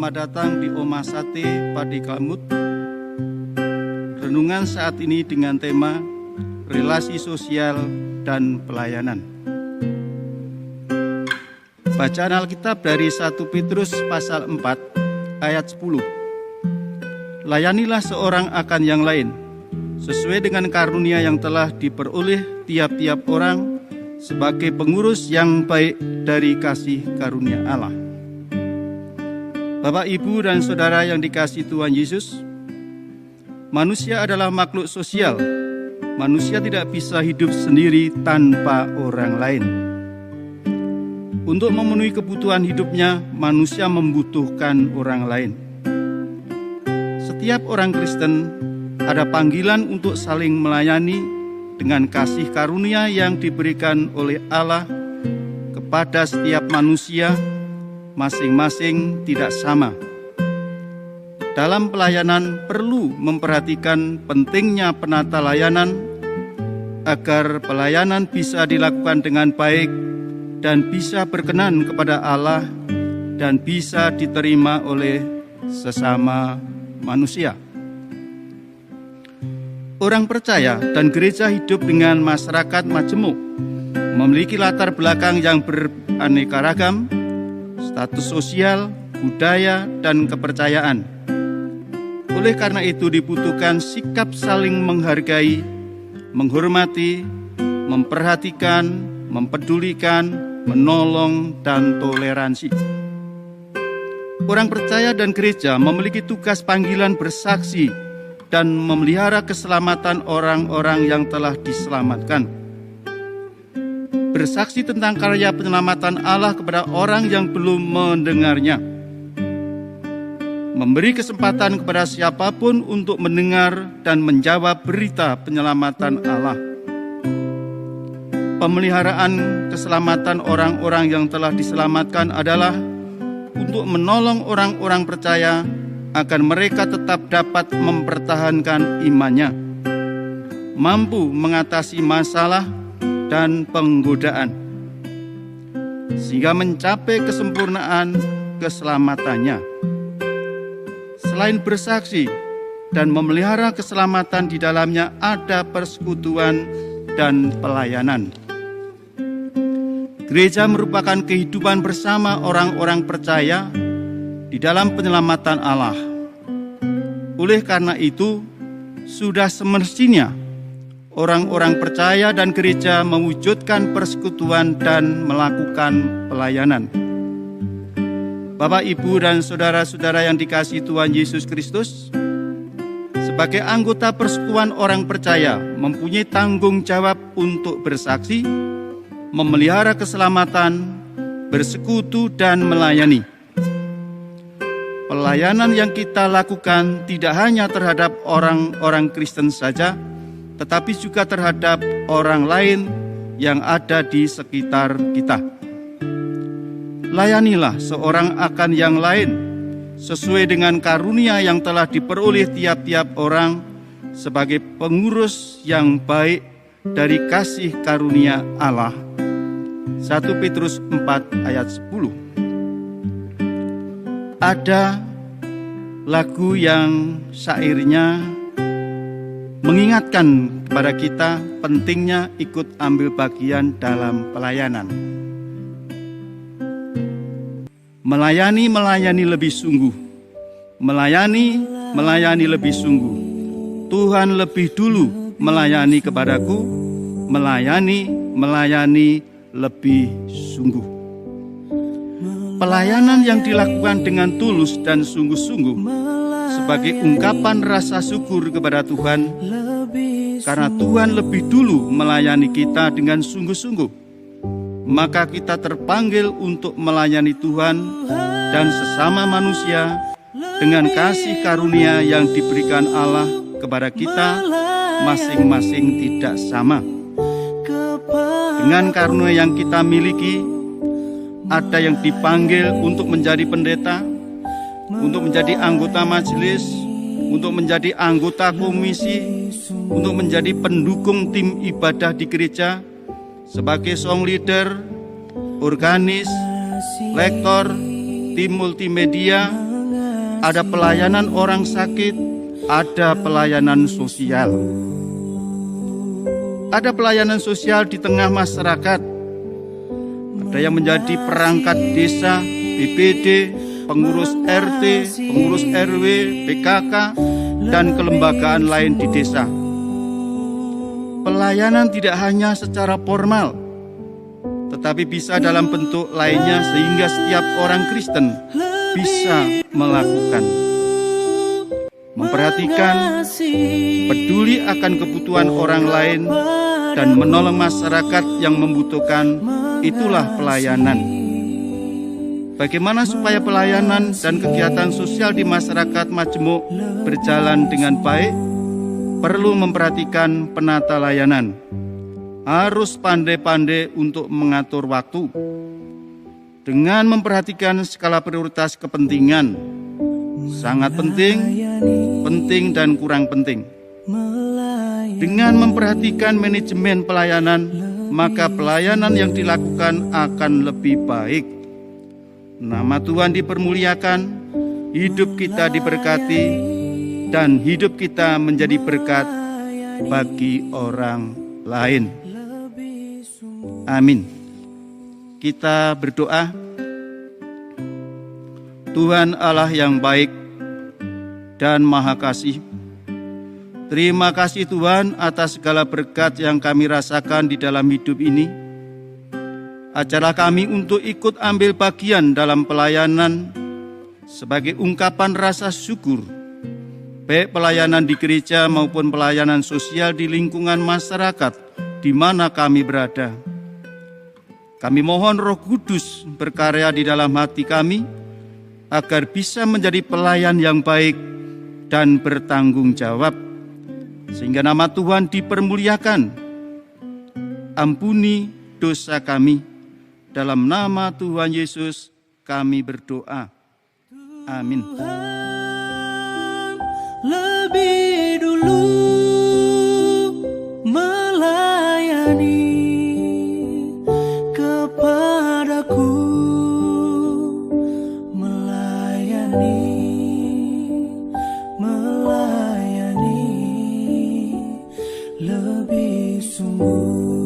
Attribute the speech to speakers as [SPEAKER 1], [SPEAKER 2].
[SPEAKER 1] selamat datang di Oma Sate Padi Klamut. Renungan saat ini dengan tema relasi sosial dan pelayanan. Bacaan Alkitab dari 1 Petrus pasal 4 ayat 10. Layanilah seorang akan yang lain, sesuai dengan karunia yang telah diperoleh tiap-tiap orang sebagai pengurus yang baik dari kasih karunia Allah. Bapak, Ibu, dan Saudara yang dikasihi Tuhan Yesus, manusia adalah makhluk sosial. Manusia tidak bisa hidup sendiri tanpa orang lain. Untuk memenuhi kebutuhan hidupnya, manusia membutuhkan orang lain. Setiap orang Kristen ada panggilan untuk saling melayani dengan kasih karunia yang diberikan oleh Allah kepada setiap manusia, masing-masing tidak sama. Dalam pelayanan perlu memperhatikan pentingnya penata layanan agar pelayanan bisa dilakukan dengan baik dan bisa berkenan kepada Allah dan bisa diterima oleh sesama manusia. Orang percaya dan gereja hidup dengan masyarakat majemuk, memiliki latar belakang yang beraneka ragam, status sosial, budaya, dan kepercayaan. Oleh karena itu dibutuhkan sikap saling menghargai, menghormati, memperhatikan, mempedulikan, menolong, dan toleransi. Orang percaya dan gereja memiliki tugas panggilan bersaksi dan memelihara keselamatan orang-orang yang telah diselamatkan. Bersaksi tentang karya penyelamatan Allah kepada orang yang belum mendengarnya. Memberi kesempatan kepada siapapun untuk mendengar dan menjawab berita penyelamatan Allah. Pemeliharaan keselamatan orang-orang yang telah diselamatkan adalah untuk menolong orang-orang percaya agar mereka tetap dapat mempertahankan imannya, mampu mengatasi masalah dan penggodaan, sehingga mencapai kesempurnaan keselamatannya. Selain bersaksi dan memelihara keselamatan, di dalamnya ada persekutuan dan pelayanan. Gereja merupakan kehidupan bersama orang-orang percaya di dalam penyelamatan Allah. Oleh karena itu, sudah semestinya orang-orang percaya dan gereja mewujudkan persekutuan dan melakukan pelayanan. Bapak, Ibu, dan saudara-saudara yang dikasihi Tuhan Yesus Kristus, sebagai anggota persekutuan orang percaya mempunyai tanggung jawab untuk bersaksi, memelihara keselamatan, bersekutu, dan melayani. Pelayanan yang kita lakukan tidak hanya terhadap orang-orang Kristen saja, tetapi juga terhadap orang lain yang ada di sekitar kita. Layanilah seorang akan yang lain, sesuai dengan karunia yang telah diperoleh tiap-tiap orang sebagai pengurus yang baik dari kasih karunia Allah. 1 Petrus 4 ayat 10. Ada lagu yang syairnya mengingatkan kepada kita pentingnya ikut ambil bagian dalam pelayanan. Melayani lebih sungguh. Melayani lebih sungguh. Tuhan lebih dulu melayani kepadaku. Melayani lebih sungguh. Pelayanan yang dilakukan dengan tulus dan sungguh-sungguh sebagai ungkapan rasa syukur kepada Tuhan, karena Tuhan lebih dulu melayani kita dengan sungguh-sungguh. Maka kita terpanggil untuk melayani Tuhan dan sesama manusia dengan kasih karunia yang diberikan Allah kepada kita masing-masing tidak sama. Dengan karunia yang kita miliki, ada yang dipanggil untuk menjadi pendeta, untuk menjadi anggota majelis, untuk menjadi anggota komisi, untuk menjadi pendukung tim ibadah di gereja, sebagai song leader, organis, lektor, tim multimedia, ada pelayanan orang sakit, ada pelayanan sosial. Ada pelayanan sosial di tengah masyarakat. Ada yang menjadi perangkat desa, BPD, pengurus RT, pengurus RW, PKK, dan kelembagaan lain di desa. Pelayanan tidak hanya secara formal, tetapi bisa dalam bentuk lainnya sehingga setiap orang Kristen bisa melakukan. Memperhatikan, peduli akan kebutuhan orang lain, dan menolong masyarakat yang membutuhkan, itulah pelayanan. Bagaimana supaya pelayanan dan kegiatan sosial di masyarakat Majemuk berjalan dengan baik? Perlu memperhatikan penata layanan. Harus pandai-pandai untuk mengatur waktu. Dengan memperhatikan skala prioritas kepentingan, sangat penting, penting dan kurang penting. Dengan memperhatikan manajemen pelayanan, maka pelayanan yang dilakukan akan lebih baik. Nama Tuhan dipermuliakan, hidup kita diberkati, dan hidup kita menjadi berkat bagi orang lain. Amin. Kita berdoa. Tuhan Allah yang baik dan maha kasih, terima kasih Tuhan atas segala berkat yang kami rasakan di dalam hidup ini. Ajarlah kami untuk ikut ambil bagian dalam pelayanan sebagai ungkapan rasa syukur, baik pelayanan di gereja maupun pelayanan sosial di lingkungan masyarakat di mana kami berada. Kami mohon Roh Kudus berkarya di dalam hati kami, agar bisa menjadi pelayan yang baik dan bertanggung jawab, sehingga nama Tuhan dipermuliakan. Ampuni dosa kami, dalam nama Tuhan Yesus kami berdoa. Amin.
[SPEAKER 2] Lebih dulu melayani kepadaku, melayani lebih sungguh.